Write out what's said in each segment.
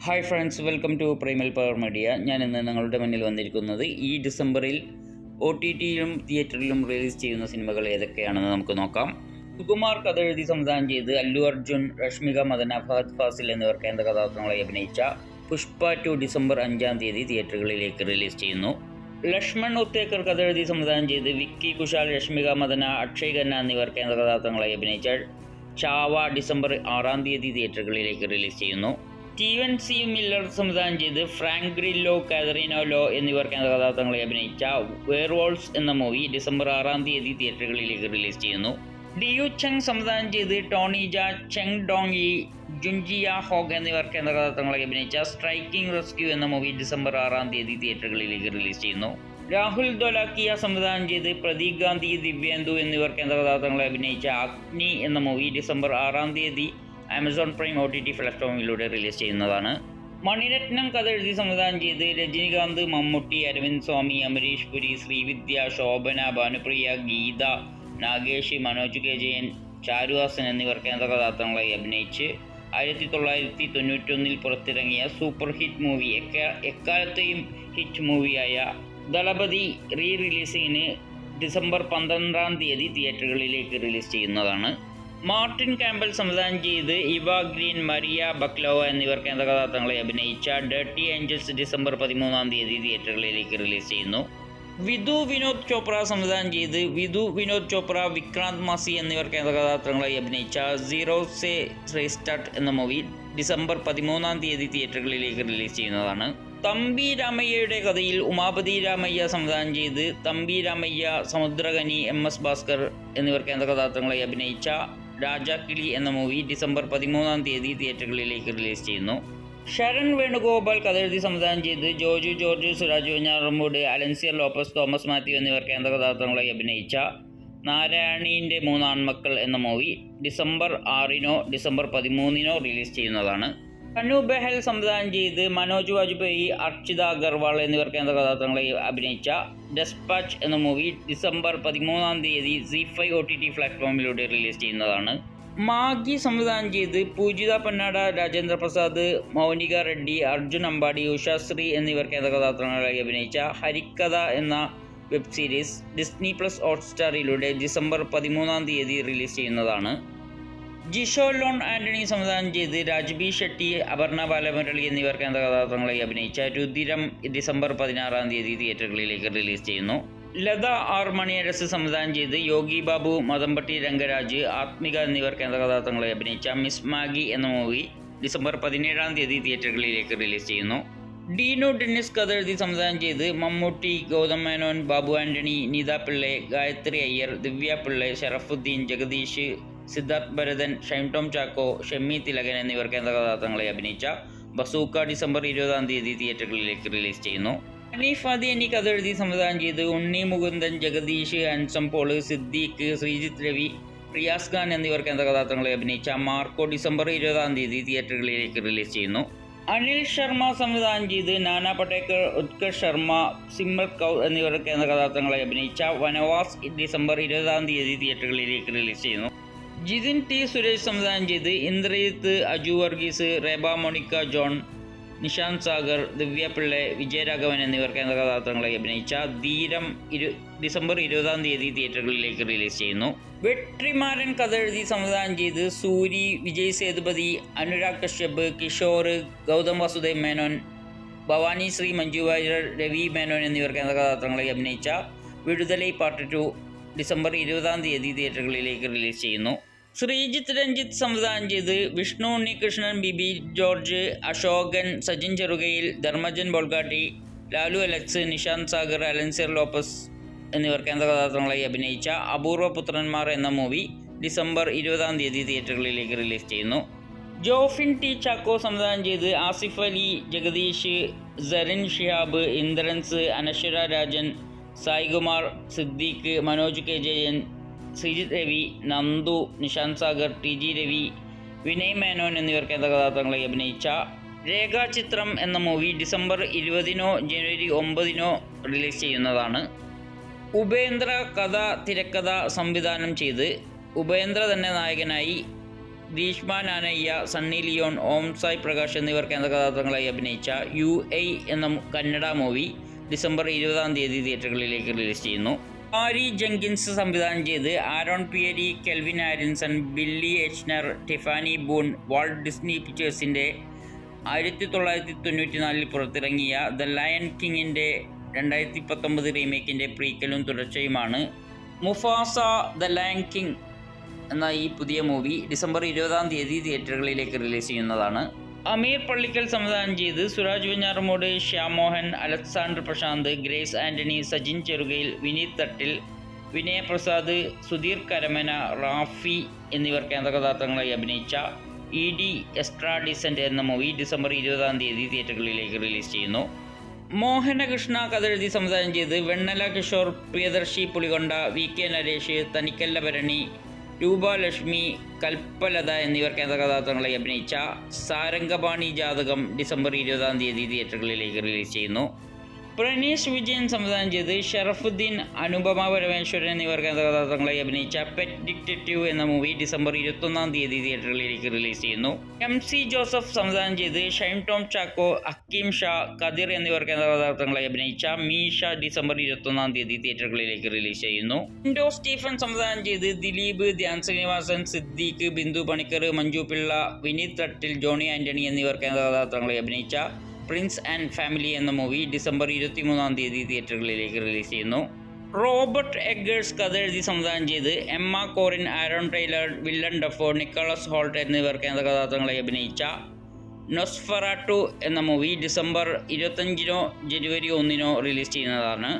Hi friends, welcome to Primal Power Media. ഞാൻ ഇന്ന് നിങ്ങളുടെ മുന്നിൽ വന്നിരിക്കുന്നത് ഈ ഡിസംബറിൽ OTTയിലും തിയേറ്ററിലും റിലീസ് ചെയ്യുന്ന സിനിമകൾ ഏതൊക്കെയാണെന്ന് നമുക്ക് നോക്കാം. സുകുമാർ കഥ എഴുതി സംവിധാനം ചെയ്ത് അല്ലു അർജുൻ, രശ്മിക മദന, ഫഹദ് ഫാസിൽ എന്നിവർ കേന്ദ്ര കഥാപാത്രങ്ങളായി അഭിനയിച്ച പുഷ്പ 2 ഡിസംബർ 5 തിയേറ്ററുകളിലേക്ക് റിലീസ് ചെയ്യുന്നു. ലക്ഷ്മൺ ഉത്തേക്കർ കഥ എഴുതി സംവിധാനം ചെയ്ത് വിക്കി കുശാൽ, രശ്മിക മദന, അക്ഷയ് ഖന്ന എന്നിവർ കേന്ദ്ര കഥാപാത്രങ്ങളായി അഭിനയിച്ച ചാവ ഡിസംബർ 6 തിയേറ്ററുകളിലേക്ക് റിലീസ് ചെയ്യുന്നു. സ്റ്റീവൻ സി മില്ലർ സംവിധാനം ചെയ്ത് ഫ്രാങ്ക് ഗ്രില്ലോ, കാതറീന ലോ എന്നിവർ കേന്ദ്ര കഥാപാത്രങ്ങളെ അഭിനയിച്ച വെയർവോൾവ്സ് എന്ന മൂവി ഡിസംബർ 6 തിയേറ്ററുകളിലേക്ക് റിലീസ് ചെയ്യുന്നു. ഡിയു ചെങ് സംവിധാനം ചെയ്ത് ടോണി ജ, ചെങ് ഡോങ് യി, ജുൻജിയ ഹോഗ് എന്നിവർ കേന്ദ്ര കഥാപാത്രങ്ങളെ അഭിനയിച്ച സ്ട്രൈക്കിംഗ് റെസ്ക്യൂ എന്ന മൂവി ഡിസംബർ 6 തിയേറ്ററുകളിലേക്ക് റിലീസ് ചെയ്യുന്നു. രാഹുൽ ദോലാക്കിയ സംവിധാനം ചെയ്ത് പ്രദീപ് ഗാന്ധി, ദിവ്യേന്ദു എന്നിവർ കേന്ദ്ര കഥാപാത്രങ്ങളെ അഭിനയിച്ച അഗ്നി എന്ന movie December 6 Amazon Prime OTT പ്ലാറ്റ്ഫോമിലൂടെ റിലീസ് ചെയ്യുന്നതാണ്. മണിരത്നം കഥ എഴുതി സംവിധാനം ചെയ്ത് രജനികാന്ത്, മമ്മൂട്ടി, അരവിന്ദ് സ്വാമി, അമരീഷ് പുരി, ശ്രീവിദ്യ, ശോഭന, ഭാനുപ്രിയ, ഗീത, നാഗേഷ്, മനോജ് കെ ജയൻ, ചാരുഹാസൻ എന്നിവർ കേന്ദ്ര കഥാപാത്രങ്ങളായി അഭിനയിച്ച് 1991 പുറത്തിറങ്ങിയ സൂപ്പർ ഹിറ്റ് മൂവി, എക്കാലത്തെയും ഹിറ്റ് മൂവിയായ ദളപതി റിലീസിങ്ങിന് ഡിസംബർ 12 തിയേറ്ററുകളിലേക്ക് റിലീസ് ചെയ്യുന്നതാണ്. മാർട്ടിൻ കാമ്പൽ സംവിധാനം ചെയ്ത് ഇവ ഗ്രീൻ, മരിയ ബക്ലോവ എന്നിവർ കേന്ദ്ര കഥാപാത്രങ്ങളെ അഭിനയിച്ച ഡർട്ടി ഏഞ്ചൽസ് ഡിസംബർ 13 തിയേറ്ററുകളിലേക്ക് റിലീസ് ചെയ്യുന്നു. വിധു വിനോദ് ചോപ്ര സംവിധാനം ചെയ്ത് വിനോദ് ചോപ്ര, വിക്രാന്ത് മാസി എന്നിവർ കേന്ദ്ര കഥാപാത്രങ്ങളായി അഭിനയിച്ച സീറോ സേ റീസ്റ്റാർട്ട് എന്ന മൂവി ഡിസംബർ 13 തിയേറ്ററുകളിലേക്ക് റിലീസ് ചെയ്യുന്നതാണ്. തമ്പി രാമയ്യയുടെ കഥയിൽ ഉമാപതി രാമയ്യ സംവിധാനം ചെയ്ത് തമ്പി രാമയ്യ, സമുദ്രകനി, MS ഭാസ്കർ എന്നിവർ കേന്ദ്ര കഥാപാത്രങ്ങളായി അഭിനയിച്ച രാജാക്കിളി എന്ന മൂവി ഡിസംബർ 13 തിയേറ്ററുകളിലേക്ക് റിലീസ് ചെയ്യുന്നു. ശരൺ വേണുഗോപാൽ കഥ എഴുതി സംവിധാനം ചെയ്ത് Joju George, Suraj Venjaramoodu, Alencier Lopez, Thomas Mathew എന്നിവർ കേന്ദ്ര കഥാപാത്രങ്ങളായി അഭിനയിച്ച നാരായണീൻ്റെ 3 ആൺമക്കൾ എന്ന മൂവി ഡിസംബർ 6 ഡിസംബർ 13 റിലീസ് ചെയ്യുന്നതാണ്. കനു ബെഹൽ സംവിധാനം ചെയ്ത് മനോജ് വാജ്പേയി, അർച്ചിത അഗർവാൾ എന്നിവർ കേന്ദ്ര കഥാപാത്രങ്ങളായി അഭിനയിച്ച ഡെസ്പാച്ച് എന്ന മൂവി ഡിസംബർ 13 ZEE5 OTT പ്ലാറ്റ്ഫോമിലൂടെ റിലീസ് ചെയ്യുന്നതാണ്. മാഗി സംവിധാനം ചെയ്ത് പൂജിത പന്നാട, രാജേന്ദ്ര പ്രസാദ്, മൗനിക റെഡ്ഡി, അർജുൻ അമ്പാടി, ഉഷാശ്രീ എന്നിവർ കേന്ദ്ര കഥാപാത്രങ്ങളായി അഭിനയിച്ച ഹരിക്കഥ എന്ന വെബ് സീരീസ് ഡിസ്നി+ ഹോട്ട്സ്റ്റാറിലൂടെ ഡിസംബർ 13 റിലീസ് ചെയ്യുന്നതാണ്. ജിഷോ ലോൺ ആന്റണി സംവിധാനം ചെയ്ത് രാജ്ബി ഷെട്ടി, അപർണ ബാലമുരളി എന്നിവർ കേന്ദ്ര കഥാപാത്രങ്ങളായി അഭിനയിച്ച രുതിരം ഡിസംബർ 16 തിയേറ്ററുകളിലേക്ക് റിലീസ് ചെയ്യുന്നു. ലത ആർ മണിയരസ് സംവിധാനം ചെയ്ത് യോഗി ബാബു, മദംപട്ടി രംഗരാജ്, ആത്മിക എന്നിവർ കേന്ദ്ര കഥാപാത്രങ്ങളായി അഭിനയിച്ച മിസ് മാഗി എന്ന മൂവി ഡിസംബർ 17 തിയേറ്ററുകളിലേക്ക് റിലീസ് ചെയ്യുന്നു. ഡീനു ഡെന്നിസ് കഥ എഴുതി സംവിധാനം ചെയ്ത് മമ്മൂട്ടി, ഗൗതം മേനോൻ, ബാബു ആന്റണി, നീത പിള്ളെ, ഗായത്രി അയ്യർ, ദിവ്യ പിള്ളെ, ഷറഫുദ്ദീൻ, ജഗദീഷ്, സിദ്ധാർത്ഥ് ഭരതൻ, ഷൈൻ ടോം ചാക്കോ, ഷെമ്മി തിലകൻ എന്നിവർ കേന്ദ്ര കഥാപാത്രങ്ങളായി അഭിനയിച്ച ബസൂക്ക ഡിസംബർ 20 തിയേറ്ററുകളിലേക്ക് റിലീസ് ചെയ്യുന്നു. ഹനീഫ് ആദിയനി കഥ എഴുതി സംവിധാനം ചെയ്ത് ഉണ്ണി മുകുന്ദൻ, ജഗദീഷ്, അൻസം പോൾ, സിദ്ദീഖ്, ശ്രീജിത്ത് രവി, റിയാസ് ഖാൻ എന്നിവർ കേന്ദ്ര കഥാപാത്രങ്ങളെ അഭിനയിച്ച മാർക്കോ ഡിസംബർ 20 തിയേറ്ററുകളിലേക്ക് റിലീസ് ചെയ്യുന്നു. അനിൽ ശർമ്മ സംവിധാനം ചെയ്ത് നാനാ പടേക്കർ, ഉത്കർഷ് ശർമ്മ, സിമ്രത് കൗർ എന്നിവർ കേന്ദ്ര കഥാപാത്രങ്ങളെ അഭിനയിച്ച വനവാസ് ഡിസംബർ 20 തിയേറ്ററുകളിലേക്ക് റിലീസ് ചെയ്യുന്നു. ജിതിൻ ടി സുരേഷ് സംവിധാനം ചെയ്ത് ഇന്ദ്രജിത്ത്, അജു വർഗീസ്, റേബ മോണിക്ക ജോൺ, നിഷാന്ത് സാഗർ, ദിവ്യ പിള്ളെ, വിജയരാഘവൻ എന്നിവർ കേന്ദ്ര കഥാപാത്രങ്ങളായി അഭിനയിച്ച ധീരം ഡിസംബർ 20 തിയേറ്ററുകളിലേക്ക് റിലീസ് ചെയ്യുന്നു. വെട്രിമാരൻ കഥ എഴുതി സംവിധാനം ചെയ്ത് സൂരി, വിജയ് സേതുപതി, അനുരാഗ് കശ്യപ്, കിഷോർ, ഗൗതം വാസുദേവ് മേനോൻ, ഭവാനി ശ്രീ, മഞ്ജു വാര്യർ, രവി മേനോൻ എന്നിവർ കേന്ദ്ര കഥാപാത്രങ്ങളായി അഭിനയിച്ച വിടുതലൈ പാർട്ട് 2 ഡിസംബർ 20 തിയേറ്ററുകളിലേക്ക് റിലീസ് ചെയ്യുന്നു. ശ്രീജിത്ത് രഞ്ജിത്ത് സംവിധാനം ചെയ്ത് വിഷ്ണു ഉണ്ണികൃഷ്ണൻ, ബിബി ജോർജ്, അശോകൻ, സജിൻ ചെറുകയിൽ, ധർമ്മജൻ ബോൾഗാട്ടി, ലാലു അലക്സ്, നിഷാന്ത് സാഗർ, അലൻസിയർ ലോപ്പസ് എന്നിവർ കേന്ദ്ര കഥാപാത്രങ്ങളായി അഭിനയിച്ച അപൂർവ പുത്രന്മാർ എന്ന മൂവി ഡിസംബർ 20 തിയേറ്ററുകളിലേക്ക് റിലീസ് ചെയ്യുന്നു. ജോഫിൻ ടി ചാക്കോ സംവിധാനം ചെയ്ത് ആസിഫ് അലി, ജഗദീഷ്, സരിൻ ഷിഹാബ്, ഇന്ദ്രൻസ്, അനശ്വര രാജൻ, സായികുമാർ, സിദ്ദീഖ്, മനോജ് കെ ജയൻ, ശ്രീജിത്ത് രവി, നന്ദു, നിഷാന്ത് സാഗർ, TG രവി, വിനയ് മേനോൻ എന്നിവർ കേന്ദ്ര കഥാപാത്രങ്ങളായി അഭിനയിച്ച രേഖാചിത്രം എന്ന മൂവി ഡിസംബർ 20 ജനുവരി 9 റിലീസ് ചെയ്യുന്നതാണ്. ഉപേന്ദ്ര കഥ, തിരക്കഥ സംവിധാനം ചെയ്ത് ഉപേന്ദ്ര തന്നെ നായകനായി ഗ്രീഷ്മ നാനയ്യ, സണ്ണി ലിയോൺ, ഓം സായ് പ്രകാശ് എന്നിവർ കേന്ദ്ര കഥാപാത്രങ്ങളായി അഭിനയിച്ച UA എന്ന കന്നഡ മൂവി ഡിസംബർ 20 തിയേറ്ററുകളിലേക്ക് റിലീസ് ചെയ്യുന്നു. ബാരി ജെങ്കിൻസ് സംവിധാനം ചെയ്ത് Aaron Pierre, Kelvin Harrison, Billy Eichner, Tiffany Boone, Walt Disney പിക്ചേഴ്സിൻ്റെ 1994 പുറത്തിറങ്ങിയ ദ ലയൺ കിങ്ങിൻ്റെ 2019 റീമേക്കിൻ്റെ പ്രീക്വലും തുടർച്ചയുമാണ് മുഫാസ ദ ലയൺ കിങ് എന്ന ഈ പുതിയ മൂവി ഡിസംബർ 20 തിയേറ്ററുകളിലേക്ക് റിലീസ് ചെയ്യുന്നതാണ്. അമീർ പള്ളിക്കൽ സംവിധാനം ചെയ്ത് സുരാജ് വെഞ്ഞാറമൂട്, ശ്യാം മോഹൻ, അലക്സാണ്ടർ പ്രശാന്ത്, ഗ്രേസ് ആൻ്റണി, സജിൻ ചെറുകയിൽ, വിനീത് തട്ടിൽ, വിനയ പ്രസാദ്, സുധീർ കരമന, റാഫി എന്നിവർ കേന്ദ്ര കഥാപാത്രങ്ങളായി അഭിനയിച്ച ED എസ്ട്രാഡിസെൻ്റ് എന്ന മൂവി ഡിസംബർ 20 തിയേറ്ററുകളിലേക്ക് റിലീസ് ചെയ്യുന്നു. മോഹനകൃഷ്ണ കഥ എഴുതി സംവിധാനം ചെയ്ത് വെണ്ണല കിഷോർ, പ്രിയദർശി പുളികൊണ്ട, VK നരേഷ്, തനിക്കല്ല ഭരണി, രൂപലക്ഷ്മി, കൽപ്പലത എന്നിവർ കേന്ദ്ര കഥാപാത്രങ്ങളായി അഭിനയിച്ച സാരംഗപാണി ജാതകം ഡിസംബർ 20 തിയേറ്ററുകളിലേക്ക് റിലീസ് ചെയ്യുന്നു. പ്രണീഷ് വിജയൻ സംവിധാനം ചെയ്ത് ഷറഫുദ്ദീൻ, അനുപമ പരമേശ്വരൻ എന്നിവർ കേന്ദ്ര കഥാപാത്രങ്ങളായി അഭിനയിച്ച പെറ്റ് ഡിറ്റക്റ്റീവ് എന്ന മൂവി ഡിസംബർ 21 തിയേറ്ററുകളിലേക്ക് റിലീസ് ചെയ്യുന്നു. MC ജോസഫ് സംവിധാനം ചെയ്ത് ഷൈൻ ടോം ചാക്കോ, ഹക്കീം ഷാ, കദിർ എന്നിവർ കേന്ദ്ര കഥാപാത്രങ്ങളായി അഭിനയിച്ച മീഷ ഡിസംബർ 21 തിയേറ്ററുകളിലേക്ക് റിലീസ് ചെയ്യുന്നു. ഇൻഡോ സ്റ്റീഫൻ സംവിധാനം ചെയ്ത് ദിലീപ്, ധ്യാൻ ശ്രീനിവാസൻ, സിദ്ദീഖ്, ബിന്ദു പണിക്കർ, മഞ്ജു പിള്ള, വിനീത് തട്ടിൽ, ജോണി ആൻ്റണി എന്നിവർ കേന്ദ്ര കഥാപാത്രങ്ങളായി അഭിനയിച്ച പ്രിൻസ് ആൻഡ് ഫാമിലി എന്ന മൂവി ഡിസംബർ 23 തിയേറ്ററുകളിലേക്ക് റിലീസ് ചെയ്യുന്നു. റോബർട്ട് എഗേഴ്സ് കഥ എഴുതി സംവിധാനം ചെയ്ത് Emma Corrin, Aaron Taylor, Willem Dafoe, Nicholas Hoult എന്നിവർ കേന്ദ്ര കഥാപാത്രങ്ങളായി അഭിനയിച്ച നൊസ്ഫെറാട്ടു എന്ന മൂവി ഡിസംബർ 25 ജനുവരി 1 റിലീസ് ചെയ്യുന്നതാണ്.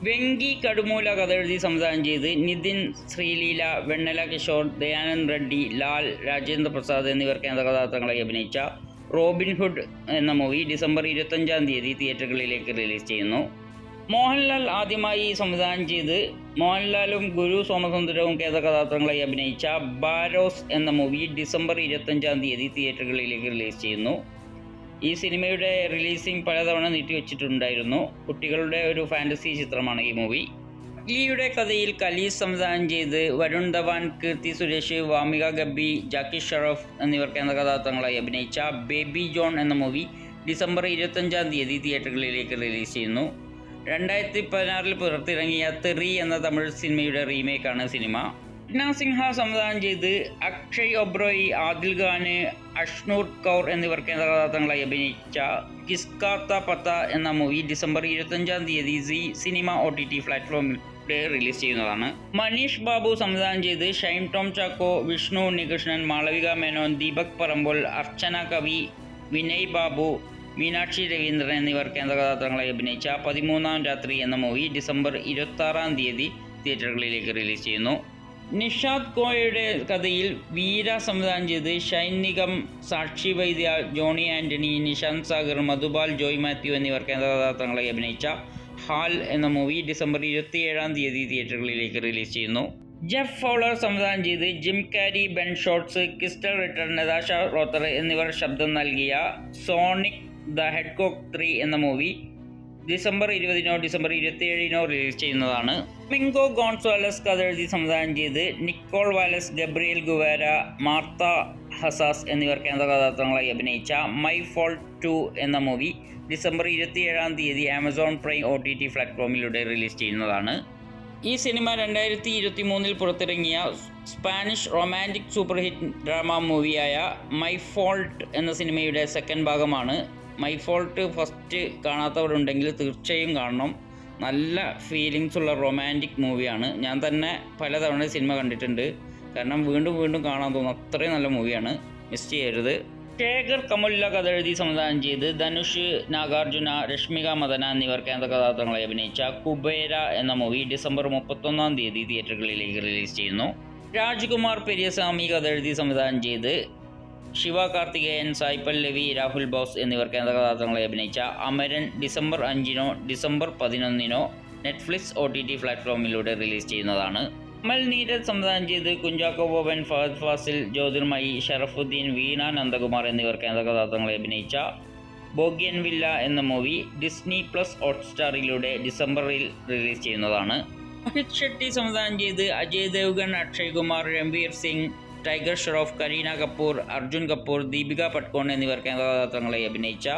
വെങ്കി കടുമൂല കഥ എഴുതി സംവിധാനം ചെയ്ത് നിതിൻ, ശ്രീലീല, വെണ്ണല കിഷോർ, ദയാനന്ദ് റെഡ്ഡി, ലാൽ, രാജേന്ദ്ര പ്രസാദ് എന്നിവർ കേന്ദ്ര കഥാപാത്രങ്ങളായി അഭിനയിച്ച റോബിൻഹുഡ് എന്ന മൂവി ഡിസംബർ 25 തിയേറ്ററുകളിലേക്ക് റിലീസ് ചെയ്യുന്നു. മോഹൻലാൽ ആദ്യമായി സംവിധാനം ചെയ്ത് മോഹൻലാലും ഗുരു സോമസുന്ദരവും കേന്ദ്ര കഥാപാത്രങ്ങളായി അഭിനയിച്ച ബാരോസ് എന്ന മൂവി ഡിസംബർ 25 തിയേറ്ററുകളിലേക്ക് റിലീസ് ചെയ്യുന്നു. ഈ സിനിമയുടെ റിലീസിംഗ് പലതവണ നീട്ടിവെച്ചിട്ടുണ്ടായിരുന്നു. കുട്ടികളുടെ ഒരു ഫാൻറ്റസി ചിത്രമാണ് ഈ മൂവി. യുടെ കഥയിൽ കലീസ് സംവിധാനം ചെയ്ത് വരുൺ ധവാൻ, കീർത്തി സുരേഷ്, വാമിക ഗബ്ബി, ജാക്കി ഷറഫ് എന്നിവർ കേന്ദ്ര കഥാപാത്രങ്ങളായി അഭിനയിച്ച ബേബി ജോൺ എന്ന മൂവി ഡിസംബർ 25 തിയേറ്ററുകളിലേക്ക് റിലീസ് ചെയ്യുന്നു. 2016 പുറത്തിറങ്ങിയ തെറി എന്ന തമിഴ് സിനിമയുടെ റീമേക്കാണ് സിനിമ. രത്ന സിൻഹ സംവിധാനം ചെയ്ത് അക്ഷയ് ഒബ്രോയ്, ആദിൽ ഖാന്, അഷ്നൂർ കൗർ എന്നിവർ കേന്ദ്ര കഥാപാത്രങ്ങളായി അഭിനയിച്ച കിസ്കാത്ത പത്ത എന്ന movie December 25 C cinema OTT പ്ലാറ്റ്ഫോമിൽ റിലീസ് ചെയ്യുന്നതാണ്. മനീഷ് ബാബു സംവിധാനം ചെയ്ത് ഷൈൻ ടോം ചാക്കോ, വിഷ്ണു ഉണ്ണികൃഷ്ണൻ, മാളവിക മേനോൻ, ദീപക് പറമ്പോൾ, അർച്ചന കവി, വിനയ് ബാബു, മീനാക്ഷി രവീന്ദ്രൻ എന്നിവർ കേന്ദ്ര കഥാപാത്രങ്ങളായി അഭിനയിച്ച 13-ാം രാത്രി എന്ന മൂവി ഡിസംബർ 26 തിയേറ്ററുകളിലേക്ക് റിലീസ് ചെയ്യുന്നു. നിഷാദ് കോയയുടെ കഥയിൽ വീര സംവിധാനം ചെയ്ത് ഷൈൻ നിഗം, സാക്ഷി വൈദ്യ, ജോണി ആൻ്റണി, നിഷാന്ത് സാഗർ, മധുപാൽ, ജോയ് മാത്യു എന്നിവർ കേന്ദ്ര കഥാപാത്രങ്ങളായി അഭിനയിച്ച ഹാൽ എന്ന മൂവി ഡിസംബർ 27 തിയേറ്ററുകളിലേക്ക് റിലീസ് ചെയ്യുന്നു. ജെഫ് ഫൗളർ സംവിധാനം ചെയ്ത് Jim Carrey, Ben Schwartz, Krysten Ritter, Natasha Rothwell എന്നിവർ ശബ്ദം നൽകിയ സോണിക് ദ ഹെഡ്കോക്ക് 3 എന്ന മൂവി ഡിസംബർ 20 ഡിസംബർ 27 റിലീസ് ചെയ്യുന്നതാണ്. മിങ്കോ ഗോൺസാലസ് കഥ എഴുതി സംവിധാനം ചെയ്ത് Nicole Wallace, Gabriel Guevara, Marta Hazas എന്നിവർ കേന്ദ്ര കഥാപാത്രങ്ങളായി അഭിനയിച്ച മൈ ഫോൾട്ട് 2 എന്ന movie December 27 Amazon Prime OTT പ്ലാറ്റ്ഫോമിലൂടെ റിലീസ് ചെയ്യുന്നതാണ്. ഈ സിനിമ 2023 പുറത്തിറങ്ങിയ Spanish romantic super hit drama മൂവിയായ മൈ ഫോൾട്ട് എന്ന സിനിമയുടെ സെക്കൻഡ് ഭാഗമാണ്. മൈ ഫോൾട്ട് ഫസ്റ്റ് കാണാത്തവരുണ്ടെങ്കിൽ തീർച്ചയായും കാണണം. നല്ല ഫീലിങ്സ് ഉള്ള റൊമാൻറ്റിക് മൂവിയാണ്. ഞാൻ തന്നെ പലതവണ സിനിമ കണ്ടിട്ടുണ്ട്. കാരണം വീണ്ടും വീണ്ടും കാണാൻ തോന്നുന്നു. അത്രയും നല്ല മൂവിയാണ്. മിസ് ചെയ്യരുത്. ശേഖർ കമുല്ല കഥ എഴുതി സംവിധാനം ചെയ്ത് ധനുഷ്, നാഗാർജുന, രശ്മിക മദന എന്നിവർ കേന്ദ്ര കഥാപാത്രങ്ങളായി അഭിനയിച്ച കുബേര എന്ന മൂവി ഡിസംബർ 31 തിയേറ്ററുകളിലേക്ക് റിലീസ് ചെയ്യുന്നു. രാജ്കുമാർ പെരിയസ്വാമി കഥ എഴുതി സംവിധാനം ചെയ്ത് ശിവ കാർത്തികേയൻ, സായ് പല്ലവി, രാഹുൽ ബോസ് എന്നിവർ കേന്ദ്ര കഥാപാത്രങ്ങളായി അഭിനയിച്ച Amaran December 5 December 11 Netflix OTT പ്ലാറ്റ്ഫോമിലൂടെ റിലീസ് ചെയ്യുന്നതാണ്. അമൽ നീരജ് സംവിധാനം ചെയ്ത് കുഞ്ചാക്കോ ബോബൻ, ഫഹദ് ഫാസിൽ, ജ്യോതിർമയി, ഷറഫുദ്ദീൻ, വീണ നന്ദകുമാർ എന്നിവർ കേന്ദ്ര കഥാപാത്രങ്ങളെ അഭിനയിച്ച ബോഗിയൻവില്ല എന്ന മൂവി ഡിസ്നി പ്ലസ് ഹോട്ട്സ്റ്റാറിലൂടെ ഡിസംബറിൽ റിലീസ് ചെയ്യുന്നതാണ്. മോഹിത് ഷെട്ടി സംവിധാനം ചെയ്ത് അജയ് ദേവ്ഗൺ, അക്ഷയ് കുമാർ, രൺവീർ സിംഗ്, ടൈഗർ ഷ്രോഫ്, കരീന കപൂർ, അർജുൻ കപൂർ, ദീപിക പട്കോൺ എന്നിവർ കേന്ദ്ര കഥാപാത്രങ്ങളായി അഭിനയിച്ച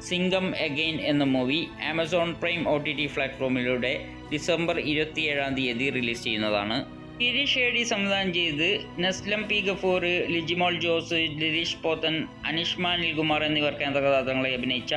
സിംഗം എഗെയിൻ എന്ന മൂവി ആമസോൺ പ്രൈം OTT പ്ലാറ്റ്ഫോമിലൂടെ ഡിസംബർ 27 റിലീസ് ചെയ്യുന്നതാണ്. ഗിരീഷ് ഷേഡി സംവിധാനം ചെയ്ത് നസ്ലം പി ഗഫൂർ, ലിജിമോൾ ജോസ്, ലിരീഷ് പോത്തൻ, അനിഷ്മ നിൽകുമാർ എന്നിവർ കേന്ദ്ര കഥാപാത്രങ്ങളായി അഭിനയിച്ച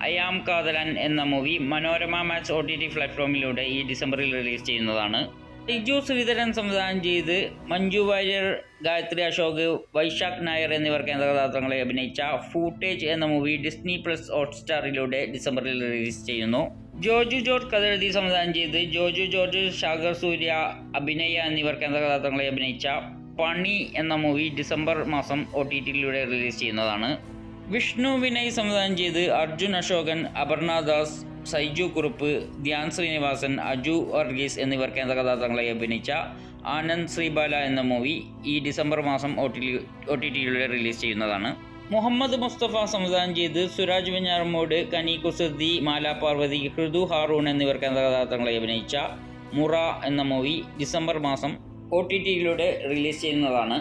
അയാം കാതലൻ എന്ന മൂവി മനോരമ മാക്സ് OTT പ്ലാറ്റ്ഫോമിലൂടെ ഈ ഡിസംബറിൽ റിലീസ് ചെയ്യുന്നതാണ്. ലിജു ശ്രീധരൻ സംവിധാനം ചെയ്ത് മഞ്ജു വാര്യർ, ഗായത്രി അശോക്, വൈശാഖ് നായർ എന്നിവർ കേന്ദ്ര കഥാപാത്രങ്ങളെ അഭിനയിച്ച ഫൂട്ടേജ് എന്ന മൂവി ഡിസ്നി പ്ലസ് ഹോട്ട്സ്റ്റാറിലൂടെ ഡിസംബറിൽ റിലീസ് ചെയ്യുന്നു. ജോജു ജോർജ് കഥയെഴുതി സംവിധാനം ചെയ്ത് ജോജു ജോർജ്, ഷാഗർ സൂര്യ, അഭിനയ എന്നിവർ കേന്ദ്ര കഥാപാത്രങ്ങളെ അഭിനയിച്ച പണി എന്ന മൂവി ഡിസംബർ മാസം OTTയിലൂടെ റിലീസ് ചെയ്യുന്നതാണ്. വിഷ്ണു വിനയ് സംവിധാനം ചെയ്ത് അർജുൻ അശോകൻ, അപർണ ദാസ്, സൈജു കുറുപ്പ്, ധ്യാൻ ശ്രീനിവാസൻ, അജു വർഗീസ് എന്നിവർ കേന്ദ്ര കഥാപാത്രങ്ങളായി അഭിനയിച്ച ആനന്ദ് ശ്രീബാല എന്ന മൂവി ഈ ഡിസംബർ മാസം OTTയിലൂടെ റിലീസ് ചെയ്യുന്നതാണ്. മുഹമ്മദ് മുസ്തഫ സംവിധാനം ചെയ്ത് സുരാജ് വെഞ്ഞാറമ്മൂട്, കനി കുസൃതി, മാല പാർവതി, ഹൃദു ഹാറൂൺ എന്നിവർ കേന്ദ്ര കഥാപാത്രങ്ങളായി അഭിനയിച്ച മുറ എന്ന മൂവി ഡിസംബർ മാസം OTTയിലൂടെ റിലീസ് ചെയ്യുന്നതാണ്.